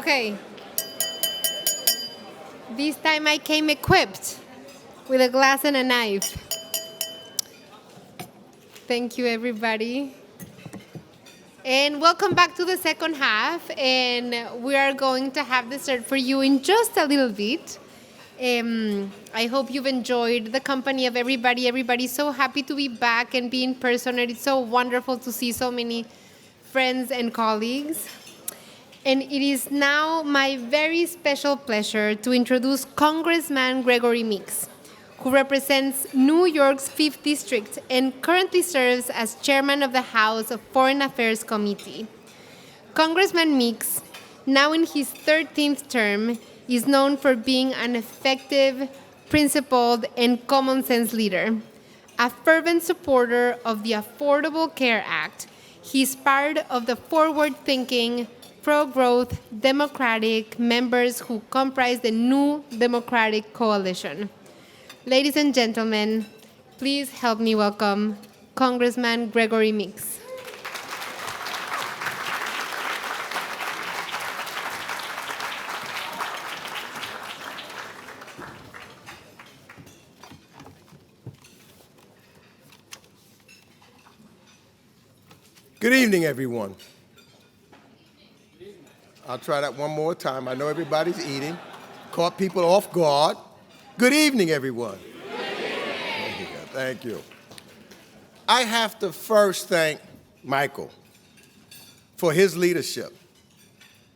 Okay. This time I came equipped with a glass and a knife. Thank you, everybody. And welcome back to the second half. And we are going to have dessert for you in just a little bit. I hope you've enjoyed the company of everybody. Everybody's so happy to be back and be in person. And it's so wonderful to see so many friends and colleagues. And it is now my very special pleasure to introduce Congressman Gregory Meeks, who represents New York's 5th District and currently serves as chairman of the House of Foreign Affairs Committee. Congressman Meeks, now in his 13th term, is known for being an effective, principled, and common sense leader. A fervent supporter of the Affordable Care Act, he is part of the forward-thinking, pro-growth Democratic members who comprise the New Democratic Coalition. Ladies and gentlemen, please help me welcome Congressman Gregory Meeks. Good evening, everyone. I'll try that one more time. I know everybody's eating. Caught people off guard. Good evening, everyone. Thank you. I have to first thank Michael for his leadership,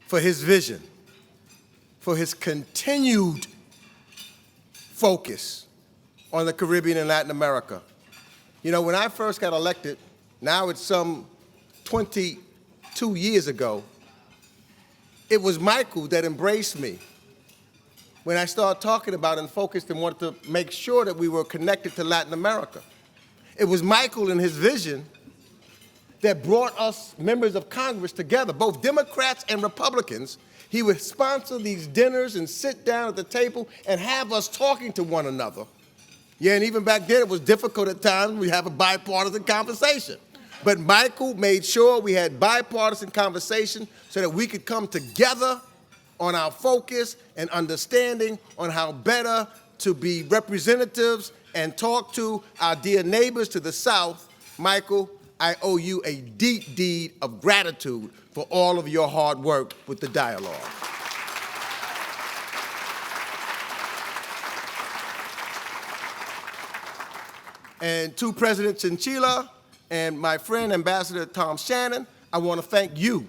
for his vision, for his continued focus on the Caribbean and Latin America. You know, when I first got elected, now it's some 22 years ago, it was Michael that embraced me when I started talking about and focused and wanted to make sure that we were connected to Latin America. It was Michael and his vision that brought us members of Congress together, both Democrats and Republicans. He would sponsor these dinners and sit down at the table and have us talking to one another. Yeah, and even back then it was difficult at times. We have a bipartisan conversation. But Michael made sure we had bipartisan conversation so that we could come together on our focus and understanding on how better to be representatives and talk to our dear neighbors to the south. Michael, I owe you a deep deed of gratitude for all of your hard work with the dialogue. And to President Chinchilla and my friend, Ambassador Tom Shannon, I want to thank you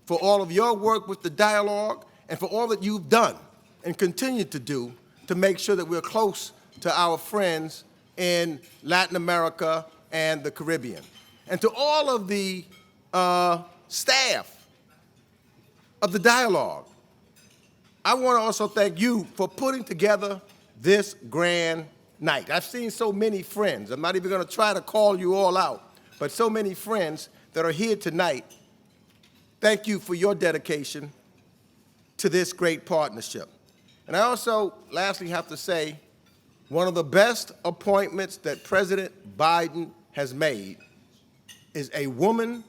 for all of your work with the dialogue and for all that you've done and continue to do to make sure that we're close to our friends in Latin America and the Caribbean. And to all of the staff of the dialogue, I want to also thank you for putting together this grand night. I've seen so many friends. I'm not even going to try to call you all out, but so many friends that are here tonight. Thank you for your dedication to this great partnership. And I also, lastly, have to say, one of the best appointments that President Biden has made is a woman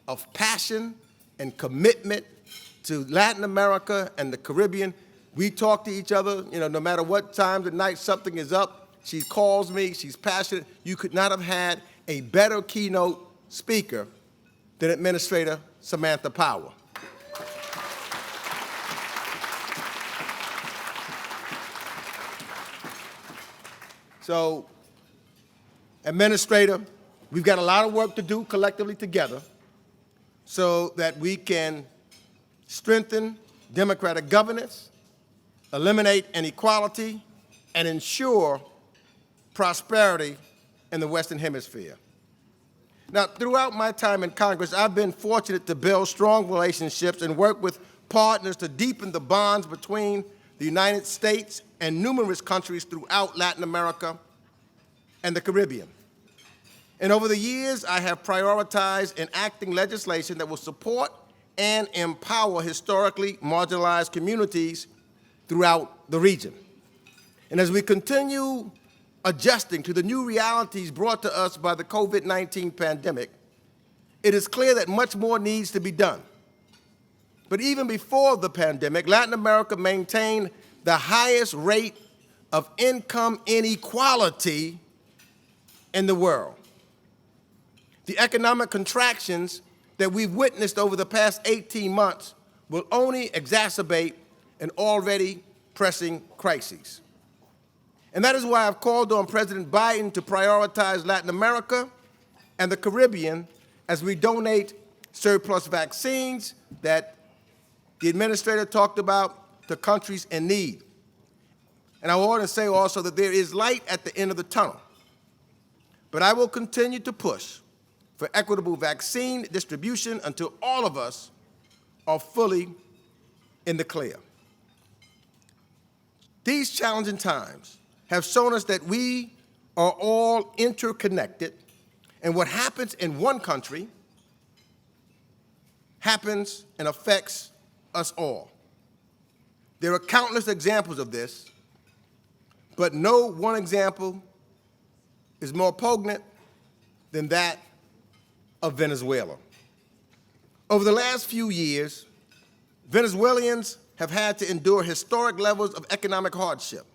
of passion and commitment to Latin America and the Caribbean. We talk to each other, you know, no matter what time of night something is up, she calls me, she's passionate. You could not have had a better keynote speaker than Administrator Samantha Power. So, Administrator, we've got a lot of work to do collectively together so that we can strengthen democratic governance, eliminate inequality, and ensure prosperity in the Western Hemisphere. Now, throughout my time in Congress, I've been fortunate to build strong relationships and work with partners to deepen the bonds between the United States and numerous countries throughout Latin America and the Caribbean. And over the years, I have prioritized enacting legislation that will support and empower historically marginalized communities throughout the region. And as we continue adjusting to the new realities brought to us by the COVID-19 pandemic, it is clear that much more needs to be done. But even before the pandemic, Latin America maintained the highest rate of income inequality in the world. The economic contractions that we've witnessed over the past 18 months will only exacerbate an already pressing crisis. And that is why I've called on President Biden to prioritize Latin America and the Caribbean as we donate surplus vaccines that the administrator talked about to countries in need. And I want to say also that there is light at the end of the tunnel. But I will continue to push for equitable vaccine distribution until all of us are fully in the clear. These challenging times have shown us that we are all interconnected, and what happens in one country happens and affects us all. There are countless examples of this, but no one example is more poignant than that of Venezuela. Over the last few years, Venezuelans have had to endure historic levels of economic hardship,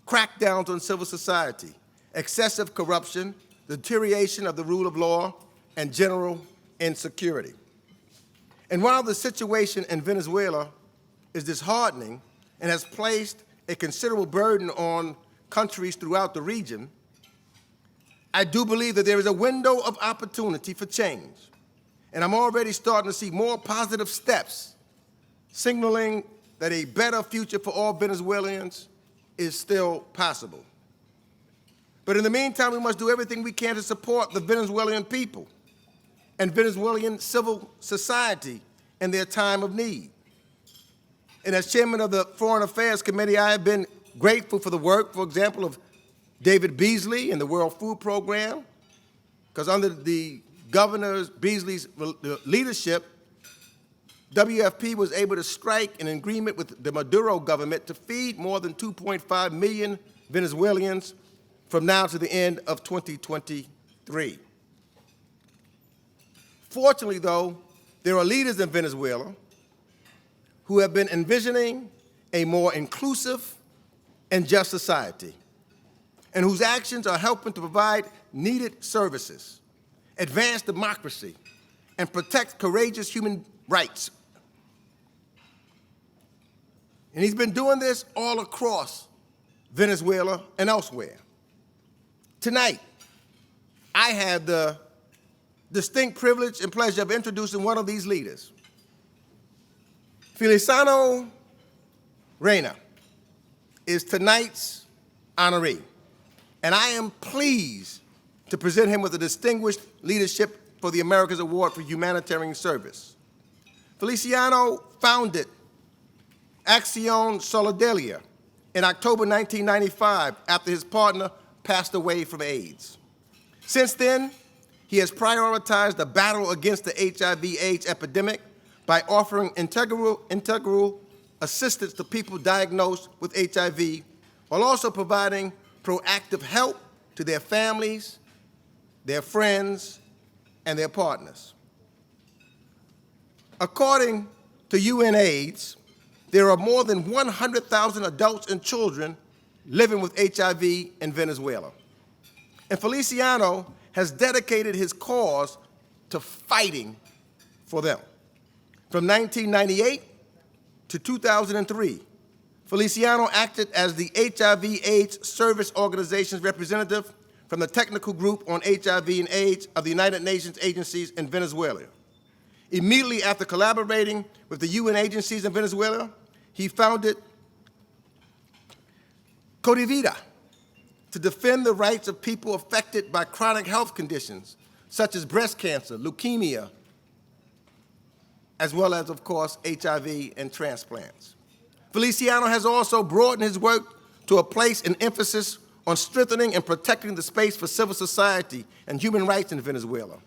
crackdowns on civil society, excessive corruption, the deterioration of the rule of law, and general insecurity. And while the situation in Venezuela is disheartening and has placed a considerable burden on countries throughout the region, I do believe that there is a window of opportunity for change. And I'm already starting to see more positive steps signaling that a better future for all Venezuelans is still possible. But in the meantime, we must do everything we can to support the Venezuelan people and Venezuelan civil society in their time of need. And as chairman of the Foreign Affairs Committee, I have been grateful for the work, for example, of David Beasley and the World Food Program, because under the Governor Beasley's leadership, WFP was able to strike an agreement with the Maduro government to feed more than 2.5 million Venezuelans from now to the end of 2023. Fortunately, though, there are leaders in Venezuela who have been envisioning a more inclusive and just society, and whose actions are helping to provide needed services, advance democracy, and protect courageous human rights. And he's been doing this all across Venezuela and elsewhere. Tonight, I had the distinct privilege and pleasure of introducing one of these leaders. Feliciano Reyna is tonight's honoree, and I am pleased to present him with a distinguished leadership for the Americas Award for Humanitarian Service. Feliciano founded Acción Solidaria in October 1995 after his partner passed away from AIDS. Since then, he has prioritized the battle against the HIV/AIDS epidemic by offering integral assistance to people diagnosed with HIV, while also providing proactive help to their families, their friends, and their partners. According to UNAIDS, there are more than 100,000 adults and children living with HIV in Venezuela. And Feliciano has dedicated his cause to fighting for them. From 1998 to 2003, Feliciano acted as the HIV/AIDS Service Organization's representative from the Technical Group on HIV and AIDS of the United Nations agencies in Venezuela. Immediately after collaborating with the UN agencies in Venezuela, he founded Codivida to defend the rights of people affected by chronic health conditions such as breast cancer, leukemia, as well as, of course, HIV and transplants. Feliciano has also broadened his work to a place and emphasis on strengthening and protecting the space for civil society and human rights in Venezuela.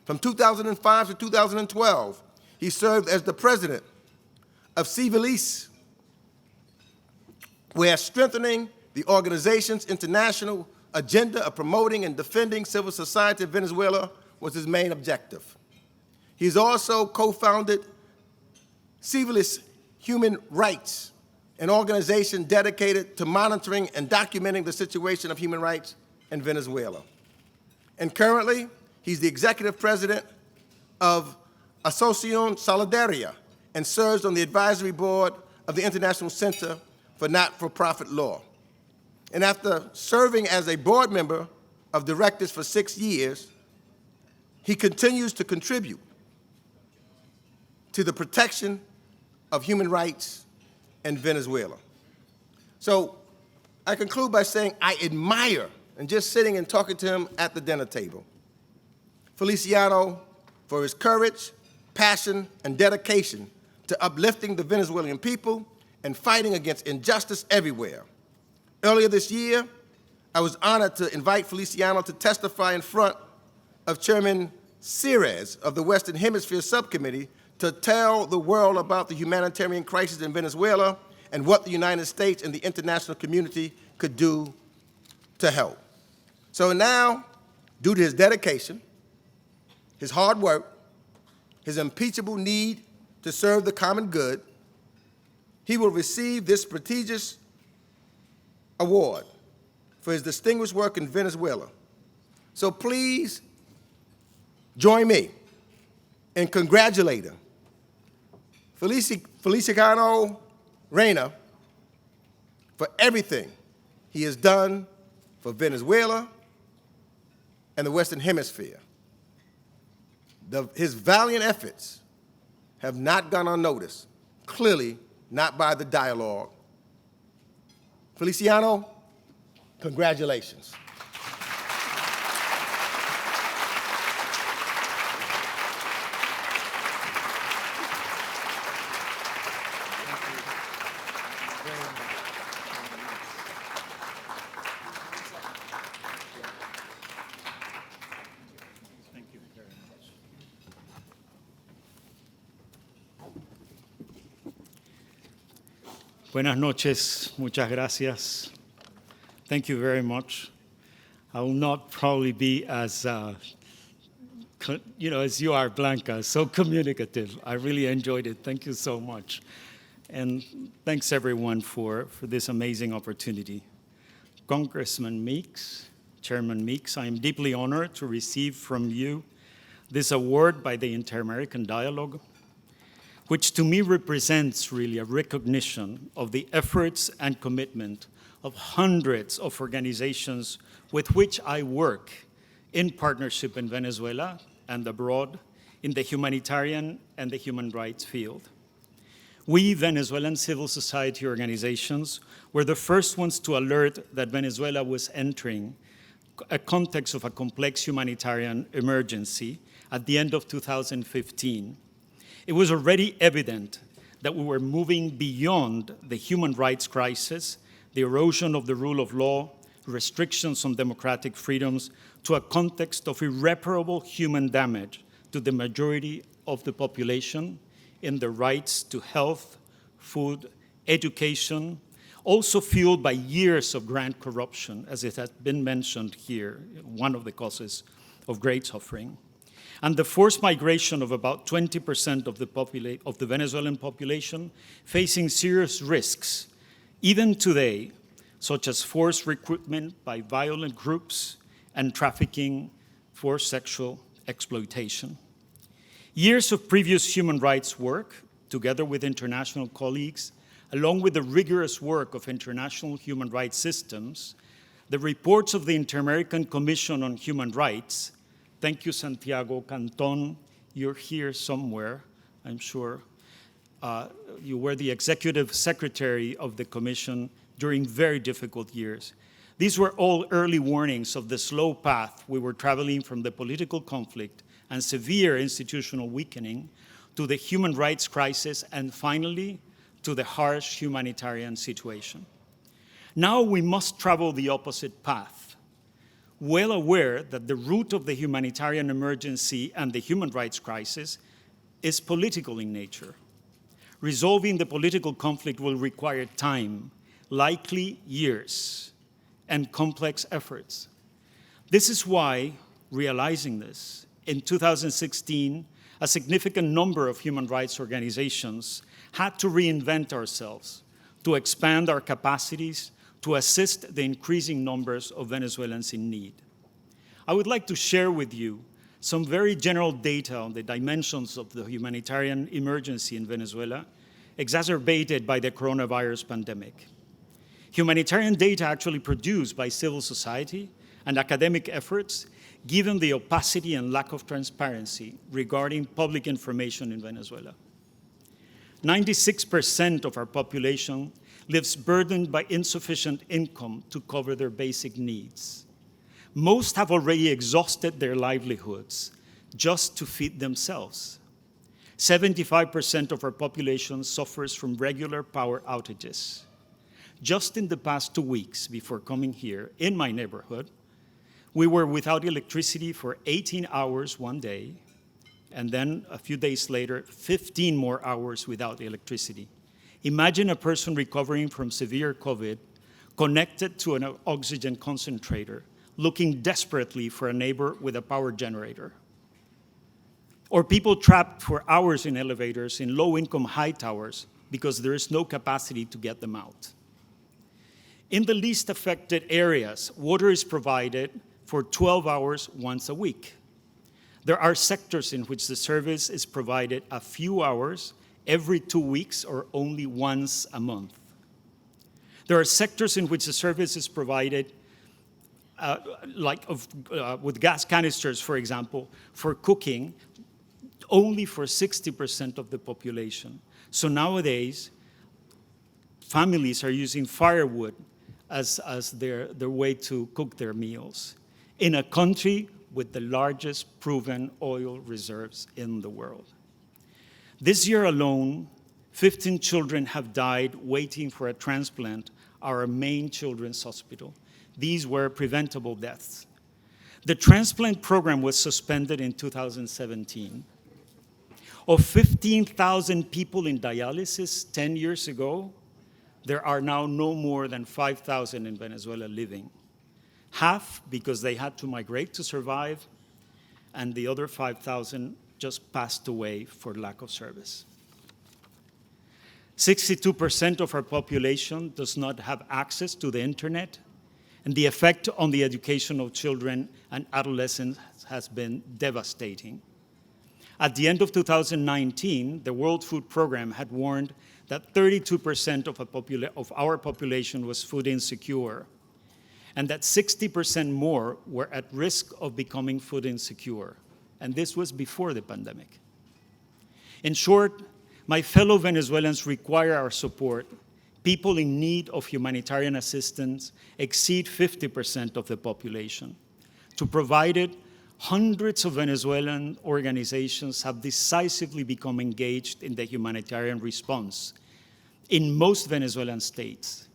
From 2005 to 2012, he served as the president of Civilis, where strengthening the organization's international agenda of promoting and defending civil society in Venezuela was his main objective. He's also co-founded Civilist Human Rights, an organization dedicated to monitoring and documenting the situation of human rights in Venezuela. And currently, he's the executive president of Acción Solidaria and serves on the advisory board of the International Center for Not-for-Profit Law. And after serving as a board member of directors for 6 years, he continues to contribute to the protection of human rights in Venezuela. So I conclude by saying I admire, and just sitting and talking to him at the dinner table, Feliciano for his courage, passion, and dedication to uplifting the Venezuelan people and fighting against injustice everywhere. Earlier this year, I was honored to invite Feliciano to testify in front of Chairman Ceres of the Western Hemisphere Subcommittee to tell the world about the humanitarian crisis in Venezuela and what the United States and the international community could do to help. So now, due to his dedication, his hard work, his unimpeachable need to serve the common good, he will receive this prestigious award for his distinguished work in Venezuela. So please join me in congratulating Feliciano Reyna for everything he has done for Venezuela and the Western Hemisphere. His valiant efforts have not gone unnoticed, clearly not by the dialogue. Feliciano, congratulations. Buenas noches, muchas gracias. Thank you very much. I will not probably be as, as you are, Blanca, so communicative. I really enjoyed it. Thank you so much. And thanks everyone for this amazing opportunity. Congressman Meeks, Chairman Meeks, I am deeply honored to receive from you this award by the Inter-American Dialogue, which to me represents really a recognition of the efforts and commitment of hundreds of organizations with which I work in partnership in Venezuela and abroad in the humanitarian and the human rights field. We Venezuelan civil society organizations were the first ones to alert that Venezuela was entering a context of a complex humanitarian emergency at the end of 2015. It was already evident that we were moving beyond the human rights crisis, the erosion of the rule of law, restrictions on democratic freedoms, to a context of irreparable human damage to the majority of the population in the rights to health, food, education, also fueled by years of grand corruption, as it has been mentioned here, one of the causes of great suffering. And the forced migration of about 20% of the Venezuelan population facing serious risks, even today, such as forced recruitment by violent groups and trafficking for sexual exploitation. Years of previous human rights work, together with international colleagues, along with the rigorous work of international human rights systems, the reports of the Inter-American Commission on Human Rights. Thank you, Santiago Canton. You're here somewhere, I'm sure. You were the executive secretary of the commission during very difficult years. These were all early warnings of the slow path we were traveling from the political conflict and severe institutional weakening to the human rights crisis and finally to the harsh humanitarian situation. Now we must travel the opposite path, well aware that the root of the humanitarian emergency and the human rights crisis is political in nature. Resolving the political conflict will require time, likely years, and complex efforts. This is why, realizing this, in 2016, a significant number of human rights organizations had to reinvent ourselves to expand our capacities to assist the increasing numbers of Venezuelans in need. I would like to share with you some very general data on the dimensions of the humanitarian emergency in Venezuela, exacerbated by the coronavirus pandemic. Humanitarian data actually produced by civil society and academic efforts, given the opacity and lack of transparency regarding public information in Venezuela. 96% of our population lives burdened by insufficient income to cover their basic needs. Most have already exhausted their livelihoods just to feed themselves. 75% of our population suffers from regular power outages. Just in the past 2 weeks before coming here, in my neighborhood, we were without electricity for 18 hours one day, and then a few days later, 15 more hours without electricity. Imagine a person recovering from severe COVID, connected to an oxygen concentrator, looking desperately for a neighbor with a power generator. Or people trapped for hours in elevators in low-income high towers because there is no capacity to get them out. In the least affected areas, water is provided for 12 hours once a week. There are sectors in which the service is provided a few hours every 2 weeks or only once a month. There are sectors in which the service is provided with gas canisters, for example, for cooking, only for 60% of the population. So nowadays, families are using firewood as their way to cook their meals in a country with the largest proven oil reserves in the world. This year alone, 15 children have died waiting for a transplant at our main children's hospital. These were preventable deaths. The transplant program was suspended in 2017. Of 15,000 people in dialysis 10 years ago, there are now no more than 5,000 in Venezuela living. Half because they had to migrate to survive, and the other 5,000 just passed away for lack of service. 62% of our population does not have access to the internet, and the effect on the education of children and adolescents has been devastating. At the end of 2019, the World Food Program had warned that 32% of our population was food insecure, and that 60% more were at risk of becoming food insecure. And this was before the pandemic. In short, my fellow Venezuelans require our support. People in need of humanitarian assistance exceed 50% of the population. To provide it, hundreds of Venezuelan organizations have decisively become engaged in the humanitarian response in most Venezuelan states.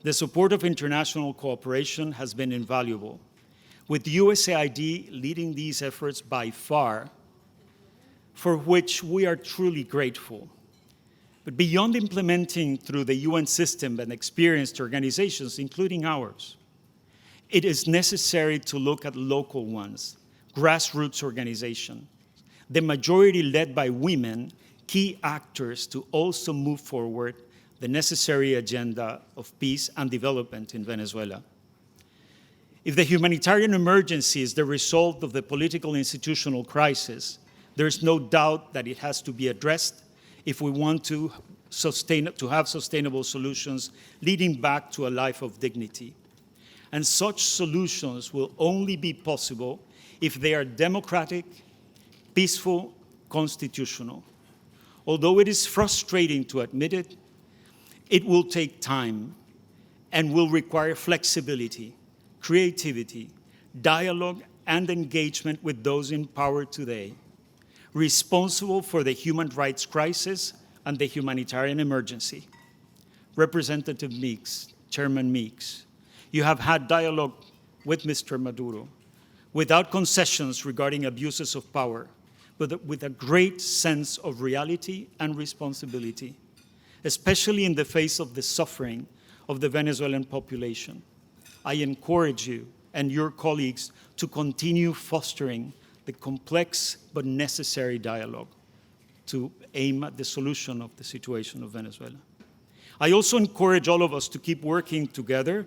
The support of international cooperation has been invaluable, with USAID leading these efforts by far, for which we are truly grateful. But beyond implementing through the UN system and experienced organizations, including ours, it is necessary to look at local ones, grassroots organizations, the majority led by women, key actors to also move forward the necessary agenda of peace and development in Venezuela. If the humanitarian emergency is the result of the political institutional crisis, there is no doubt that it has to be addressed if we want to have sustainable solutions leading back to a life of dignity. And such solutions will only be possible if they are democratic, peaceful, constitutional. Although it is frustrating to admit it, it will take time and will require flexibility, creativity, dialogue, and engagement with those in power today, responsible for the human rights crisis and the humanitarian emergency. Representative Meeks, Chairman Meeks, you have had dialogue with Mr. Maduro without concessions regarding abuses of power, but with a great sense of reality and responsibility, especially in the face of the suffering of the Venezuelan population. I encourage you and your colleagues to continue fostering the complex but necessary dialogue to aim at the solution of the situation of Venezuela. I also encourage all of us to keep working together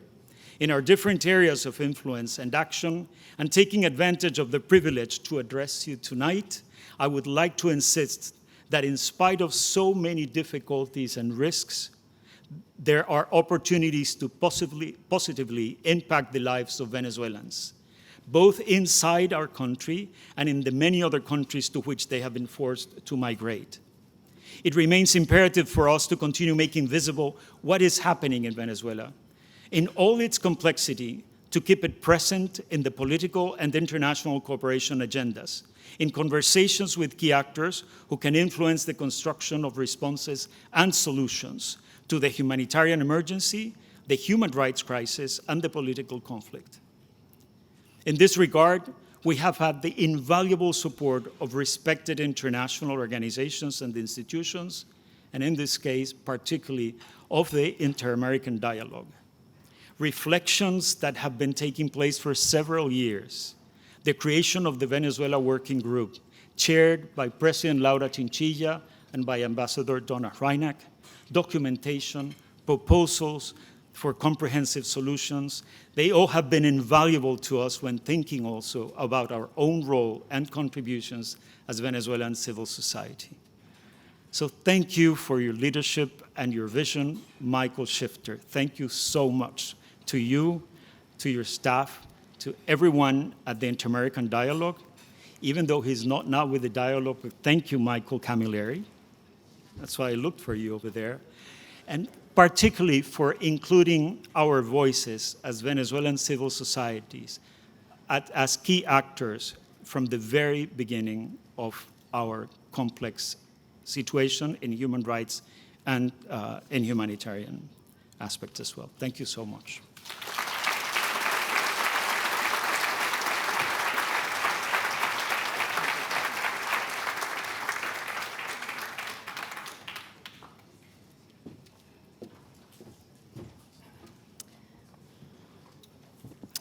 in our different areas of influence and action, and taking advantage of the privilege to address you tonight, I would like to insist that in spite of so many difficulties and risks, there are opportunities to positively impact the lives of Venezuelans, both inside our country and in the many other countries to which they have been forced to migrate. It remains imperative for us to continue making visible what is happening in Venezuela, in all its complexity, to keep it present in the political and international cooperation agendas, in conversations with key actors who can influence the construction of responses and solutions to the humanitarian emergency, the human rights crisis, and the political conflict. In this regard, we have had the invaluable support of respected international organizations and institutions, and in this case, particularly of the Inter-American Dialogue. Reflections that have been taking place for several years, the creation of the Venezuela Working Group, chaired by President Laura Chinchilla and by Ambassador Donna Reyna, documentation, proposals for comprehensive solutions, they all have been invaluable to us when thinking also about our own role and contributions as Venezuelan civil society. So thank you for your leadership and your vision, Michael Shifter. Thank you so much to you, to your staff, to everyone at the Inter-American Dialogue, even though he's not now with the dialogue, but thank you, Michael Camilleri. That's why I looked for you over there. And particularly for including our voices as Venezuelan civil societies as key actors from the very beginning of our complex situation in human rights and in humanitarian aspects as well. Thank you so much.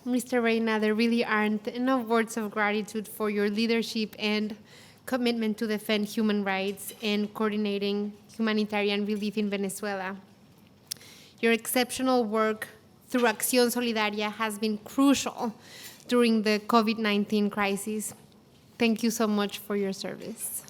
Mr. Reyna, there really aren't enough words of gratitude for your leadership and commitment to defend human rights and coordinating humanitarian relief in Venezuela. Your exceptional work through Acción Solidaria has been crucial during the COVID-19 crisis. Thank you so much for your service.